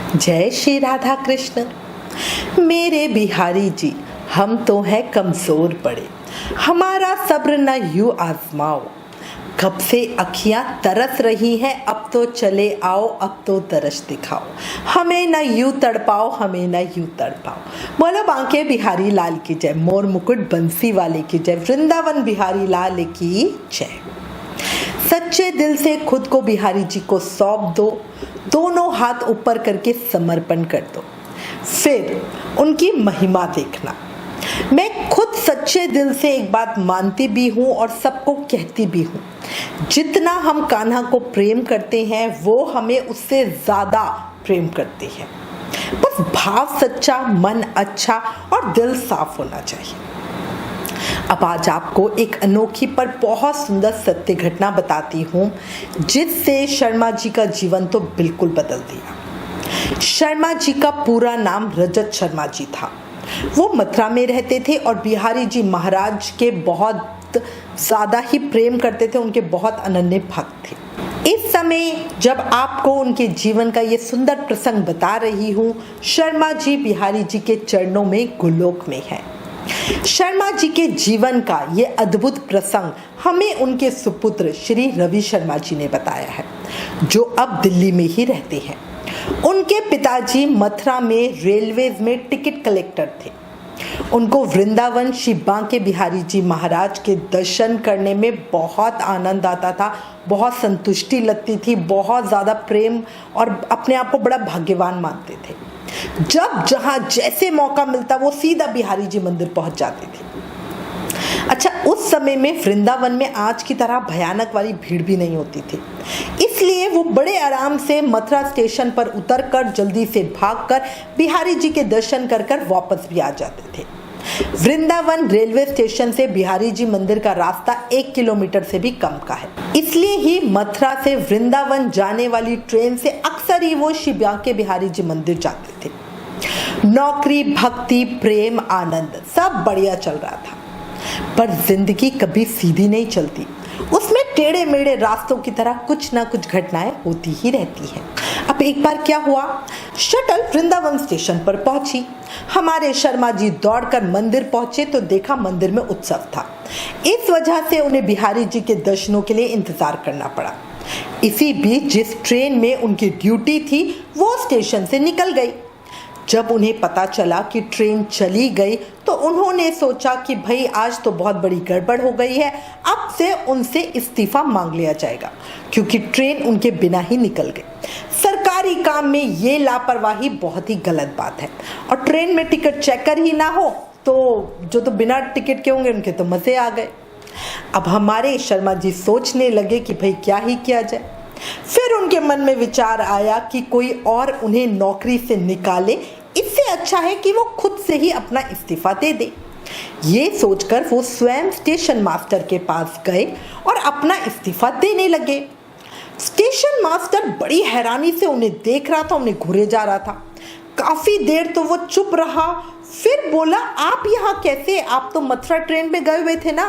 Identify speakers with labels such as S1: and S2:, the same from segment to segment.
S1: जय श्री राधा कृष्ण। मेरे बिहारी जी, हम तो हैं कमजोर पड़े, हमारा सब्र न यूं आजमाओ। कब से अखियां तरस रही हैं, अब तो चले आओ, अब तो तरस दिखाओ। हमें न यूं तड़पाओ, हमें न यूं तड़पाओ। बोलो बांके बिहारी लाल की जय, मोर मुकुट बंसी वाले की जय, वृंदावन बिहारी लाल की जय। सच्चे दिल से खुद को बिहारी जी को सौंप दो, दोनों हाथ ऊपर करके समर्पण कर दो, फिर उनकी महिमा देखना। मैं खुद सच्चे दिल से एक बात मानती भी हूँ और सबको कहती भी हूँ, जितना हम कान्हा को प्रेम करते हैं वो हमें उससे ज्यादा प्रेम करते हैं। बस भाव सच्चा, मन अच्छा और दिल साफ होना चाहिए। अब आज आपको एक अनोखी पर बहुत सुंदर सत्य घटना बताती हूँ, जिससे शर्मा जी का जीवन तो बिल्कुल बदल दिया। शर्मा जी का पूरा नाम रजत शर्मा जी था। वो मथुरा में रहते थे और बिहारी जी महाराज के बहुत ज्यादा ही प्रेम करते थे, उनके बहुत अनन्य भक्त थे। इस समय जब आपको उनके जीवन का ये सुंदर प्रसंग बता रही हूँ, शर्मा जी बिहारी जी के चरणों में गोलोक में है। शर्मा जी के जीवन का ये अद्भुत प्रसंग हमें उनके सुपुत्र श्री रवि शर्मा जी ने बताया है, जो अब दिल्ली में ही रहते हैं। उनके पिताजी मथुरा में रेलवेज में टिकट कलेक्टर थे। उनको वृंदावन श्री बांके बिहारी जी महाराज के दर्शन करने में बहुत आनंद आता था, बहुत संतुष्टि लगती थी, बहुत ज़्यादा प्रेम और अपने आप को बड़ा भाग्यवान मानते थे। जब जहां जैसे मौका मिलता वो सीधा बिहारी जी मंदिर पहुंच जाते थे। अच्छा, उस समय में वृंदावन में आज की तरह भयानक वाली भीड़ भी नहीं होती थी, इसलिए वो बड़े आराम से मथुरा स्टेशन पर उतरकर जल्दी से भागकर बिहारी जी के दर्शन कर कर वापस भी आ जाते थे। वृंदावन रेलवे स्टेशन से बिहारी जी मंदिर का रास्ता 1 किलोमीटर से भी कम का है, इसलिए ही मथुरा से वृंदावन जाने वाली ट्रेन से अक्सर ही वो श्री बांके बिहारी जी मंदिर जाते थे। नौकरी, भक्ति, प्रेम, आनंद सब बढ़िया चल रहा था, पर जिंदगी कभी सीधी नहीं चलती। उसमें टेढ़े मेढ़े रास्तों की तरह कुछ ना कुछ घटनाएं होती ही रहती हैं। अब एक बार क्या हुआ, शटल वृंदावन स्टेशन पर पहुंची। हमारे शर्मा जी दौड़कर मंदिर पहुंचे तो देखा मंदिर में उत्सव था। इस वजह से उन्हें बिहारी जी के दर्शनों के लिए इंतजार करना पड़ा। इसी बीच जिस ट्रेन में उनकी ड्यूटी थी वो स्टेशन से निकल गई। जब उन्हें पता चला कि ट्रेन चली गई तो उन्होंने सोचा कि भाई आज तो बहुत बड़ी गड़बड़ हो गई है, अब से उनसे इस्तीफा मांग लिया जाएगा, क्योंकि ट्रेन उनके बिना ही निकल गई। सरकारी काम में ये लापरवाही बहुत ही गलत बात है, और ट्रेन में टिकट चेकर ही ना हो तो जो तो बिना टिकट के होंगे उनके तो मजे आ गए। अब हमारे शर्मा जी सोचने लगे कि भाई क्या ही किया जाए। फिर उनके मन में विचार आया कि कोई और उन्हें नौकरी से निकाले, इससे अच्छा है कि वो खुद से ही अपना इस्तीफा दे दे। ये सोचकर वो स्वयं स्टेशन मास्टर के पास गए और अपना इस्तीफा देने लगे। स्टेशन मास्टर बड़ी हैरानी से उन्हें देख रहा था, उन्हें घूरे जा रहा था। काफी देर तो वो चुप रहा, फिर बोला, आप यहाँ कैसे? आप तो मथुरा ट्रेन में गए हुए थे ना,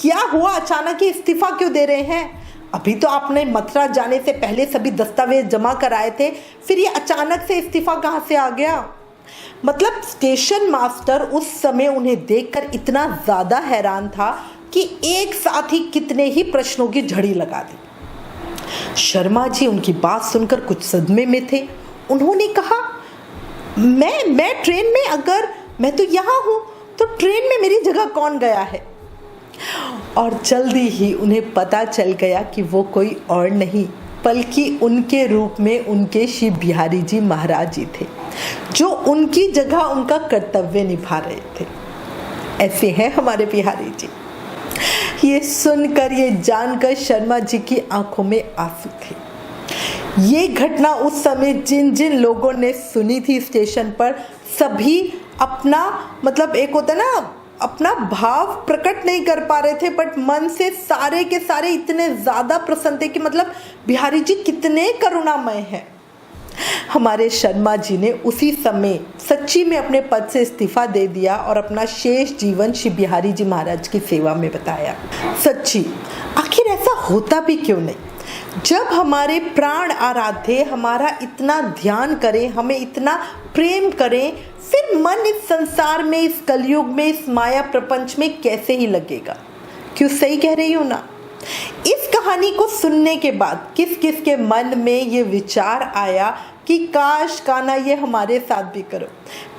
S1: क्या हुआ? अचानक ही इस्तीफा क्यों दे रहे हैं? अभी तो आपने मथुरा जाने से पहले सभी दस्तावेज जमा कराए थे, फिर ये अचानक से इस्तीफा कहाँ से आ गया? मतलब स्टेशन मास्टर उस समय उन्हें देखकर इतना ज्यादा हैरान था कि एक साथ ही कितने ही प्रश्नों की झड़ी लगा दी। शर्मा जी उनकी बात सुनकर कुछ सदमे में थे। उन्होंने कहा, मैं ट्रेन में, अगर मैं तो यहाँ हूँ तो ट्रेन में मेरी जगह कौन गया है? और जल्दी ही उन्हें पता चल गया कि वो कोई और नहीं बल्कि उनके रूप में उनके श्री बिहारी जी महाराज जी थे, जो उनकी जगह उनका कर्तव्य निभा रहे थे। ऐसे हैं हमारे बिहारी जी। ये सुनकर, ये जानकर शर्मा जी की आंखों में आंसू थे। ये घटना उस समय जिन जिन लोगों ने सुनी थी स्टेशन पर, सभी अपना मतलब एक होता है ना, अपना भाव प्रकट नहीं कर पा रहे थे, बट मन से सारे के सारे इतने ज्यादा प्रसन्न थे कि मतलब बिहारी जी कितने करुणामय हैं। हमारे शर्मा जी ने उसी समय सच्ची में अपने पद से इस्तीफा दे दिया और अपना शेष जीवन श्री बिहारी जी महाराज की सेवा में बताया। सच्ची, आखिर ऐसा होता भी क्यों नहीं? जब हमारे प्राण आराध्य हमारा इतना ध्यान करें, हमें इतना प्रेम करें, फिर मन इस संसार में, इस कलयुग में, इस माया प्रपंच में कैसे ही लगेगा। क्यों सही कह रही हूँ ना? इस कहानी को सुनने के बाद किस किस के मन में ये विचार आया कि काश कान्हा ये हमारे साथ भी करो,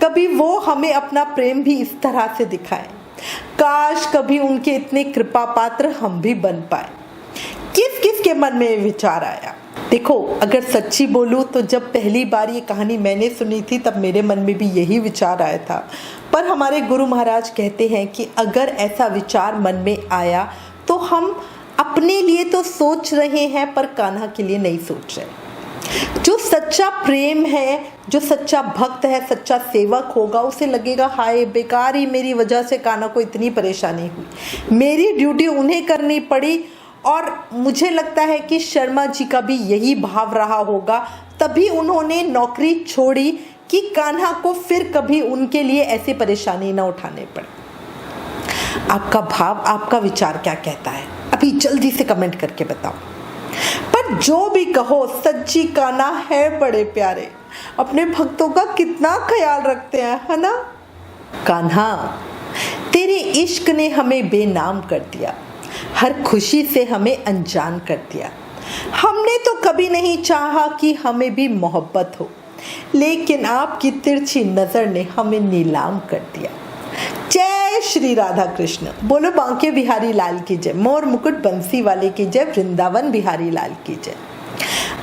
S1: कभी वो हमें अपना प्रेम भी इस तरह से दिखाए, काश कभी उनके इतने कृपा पात्र हम भी बन पाए। किस किस के मन में ये विचार आया? देखो, अगर सच्ची बोलूं तो जब पहली बार ये कहानी मैंने सुनी थी तब मेरे मन में भी यही विचार आया था। पर हमारे गुरु महाराज कहते हैं कि अगर ऐसा विचार मन में आया तो हम अपने लिए तो सोच रहे हैं पर कान्हा के लिए नहीं सोच रहे। जो सच्चा प्रेम है, जो सच्चा भक्त है, सच्चा सेवक होगा, उसे लगेगा हाय बेकार ही मेरी वजह से कान्हा को इतनी परेशानी हुई, मेरी ड्यूटी उन्हें करनी पड़ी। और मुझे लगता है कि शर्मा जी का भी यही भाव रहा होगा, तभी उन्होंने नौकरी छोड़ी कि कान्हा को फिर कभी उनके लिए ऐसी परेशानी न उठाने पड़े। आपका भाव, आपका विचार क्या कहता है? अभी जल्दी से कमेंट करके बताओ। पर जो भी कहो, सच्ची कान्हा है बड़े प्यारे, अपने भक्तों का कितना ख्याल रखते हैं, है ना? कान्हा, तेरे इश्क ने हमें बेनाम कर दिया, हर खुशी से हमें अनजान कर दिया। हमने तो कभी नहीं चाहा कि हमें भी मोहब्बत हो, लेकिन आपकी तिरछी नजर ने हमें नीलाम कर दिया। जय श्री राधा कृष्ण। बोलो बांके बिहारी लाल की जय, मोर मुकुट बंसी वाले की जय, वृंदावन बिहारी लाल की जय।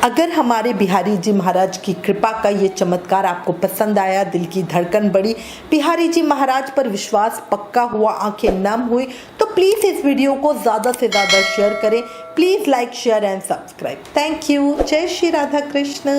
S1: अगर हमारे बिहारी जी महाराज की कृपा का ये चमत्कार आपको पसंद आया, दिल की धड़कन बढ़ी, बिहारी जी महाराज पर विश्वास पक्का हुआ, आंखें नम हुई, तो प्लीज़ इस वीडियो को ज़्यादा से ज़्यादा शेयर करें। Please like, share and subscribe. Thank you. जय श्री राधा कृष्ण।